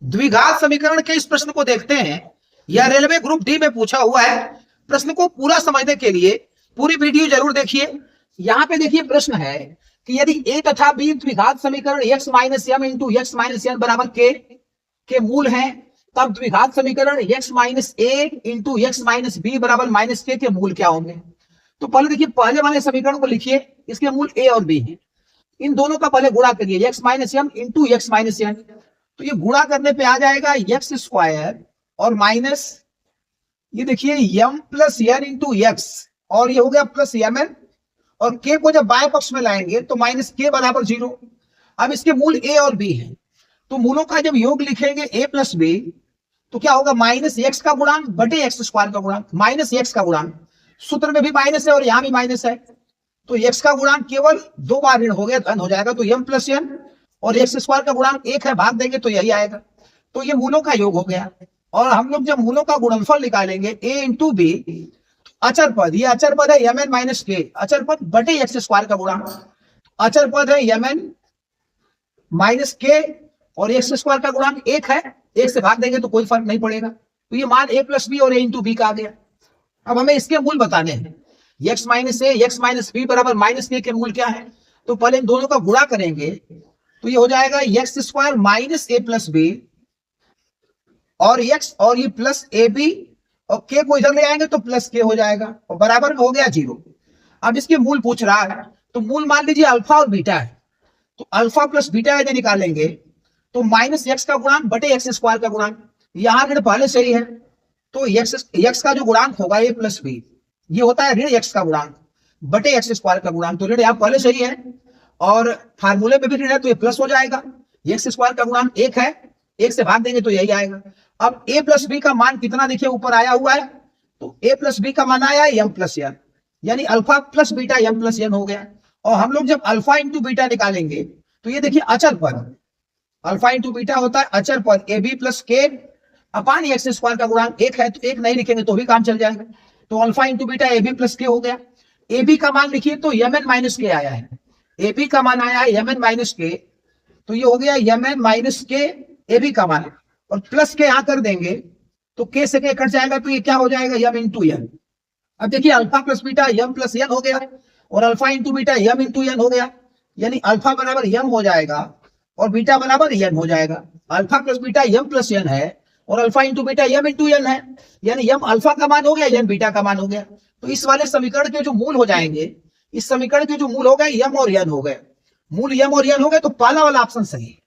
द्विघात समीकरण के इस प्रश्न को देखते हैं। यह रेलवे ग्रुप डी में पूछा हुआ है। प्रश्न को पूरा समझने के लिए पूरी वीडियो जरूर देखिए। यहाँ पे देखिए प्रश्न है कि यदि ए तथा बी द्विघात समीकरण x minus M into X minus N बराबर के मूल हैं, तब द्विघात समीकरण x minus A into X minus B बराबर माइनस के मूल क्या होंगे। तो पहले देखिए पहले वाले समीकरण को लिखिए, इसके मूल ए और बी हैं। इन दोनों का पहले गुणा करिए, x minus M into X minus N. तो ये गुणा करने पे आ जाएगा एक्स स्क्वायर और माइनस ये देखिए M plus N into X, और ये हो गया प्लस एम एन, और के को जब बाएं पक्ष में लाएंगे तो माइनस के बराबर 0। अब इसके मूल ए और बी हैं, तो मूलों का जब योग लिखेंगे ए प्लस बी तो क्या होगा, माइनस एक्स का गुणांक बटे एक्स स्क्वायर का गुणांक, माइनस एक्स का गुणांक। सूत्र में भी माइनस है और यहां भी माइनस है, तो एक्स का गुणांक केवल 2 बार ऋण हो गया, धन हो जाएगा, तो एम प्लस एन, और एक्स स्क्वायर का गुणांक 1 है, भाग देंगे तो यही आएगा। तो ये मूलों का योग हो गया। और हम लोग जब मूलों का गुणनफल निकालेंगे ए इंटू बी, अचर पद, ये अचर पद है एम एन माइनस के, अचर पद बटे एक्स स्क्वायर का गुणांक, अचर पद है एम एन माइनस के, और एक्स स्क्वायर का गुणांक 1 है, 1 से भाग देंगे तो कोई फर्क नहीं पड़ेगा। तो ये मान ए प्लस बी और ए इंटू बी का आ गया। अब हमें इसके मूल बताने हैं, एक्स माइनस ए एक्स माइनस बी बराबर माइनस के मूल क्या है। तो पहले इन दोनों का गुणा करेंगे तो ये हो जाएगा एक्स स्क्वायर माइनस ए प्लस बी और एक्स, और ये प्लस ए बी, और के को इधर ले आएंगे तो प्लस के हो जाएगा, और बराबर में हो गया 0। अब इसके मूल पूछ रहा है, तो मूल मान लीजिए अल्फा और बीटा है, तो अल्फा प्लस बीटा यदि निकालेंगे तो माइनस एक्स का गुणांक बटे एक्स स्क्वायर का गुणांक, यहां ऋण पहले से ही है, तो एक्स का जो गुणांक होगा ए प्लस बी, ये होता है ऋण एक्स का गुणांक बटे एक्स स्क्वायर का गुणांक, तो ऋण यहाँ पहले से ही है, और फार्मूले में भी ऋण है तो ये प्लस हो जाएगा। एक्स स्क्वायर का गुणांक 1 है, 1 से भाग देंगे तो यही आएगा। अब a प्लस बी का मान कितना देखिए ऊपर आया हुआ है, तो a प्लस बी का मान आया एम प्लस एन, यानी alpha plus beta M plus N हो गया। और हम लोग जब अल्फा इंटू बीटा निकालेंगे तो ये देखिए अचर पद, अल्फा इंटू बीटा होता है अचर पद ए बी प्लस के अपान एक्स स्क्वायर का गुणांक 1 है, तो 1 नहीं लिखेंगे तो भी काम चल जाएगा। तो alpha into beta A B plus के हो गया। ए बी का मान लिखिए तो एम एन माइनस के आया है, ए बी का मान आया है एम एन माइनस के, तो ये हो गया एम एन माइनस के ए बी का मान, और प्लस के यहां कर देंगे तो के से के कट जाएगा, तो ये क्या हो जाएगा एम इंटू एन। अब देखिए alpha plus beta M plus N हो गया, और alpha into beta M into N हो गया, यानी अल्फा बराबर एम हो जाएगा और बीटा बराबर एन हो जाएगा। Alpha plus beta M plus N है, और alpha into beta M into N है, यानी एम अल्फा का मान हो गया, एन बीटा का मान हो गया। तो इस वाले समीकरण के जो मूल हो जाएंगे, इस समीकरण के जो मूल हो गए एम और एन हो गए, मूल एम और एन हो गए, तो पहला वाला ऑप्शन सही है।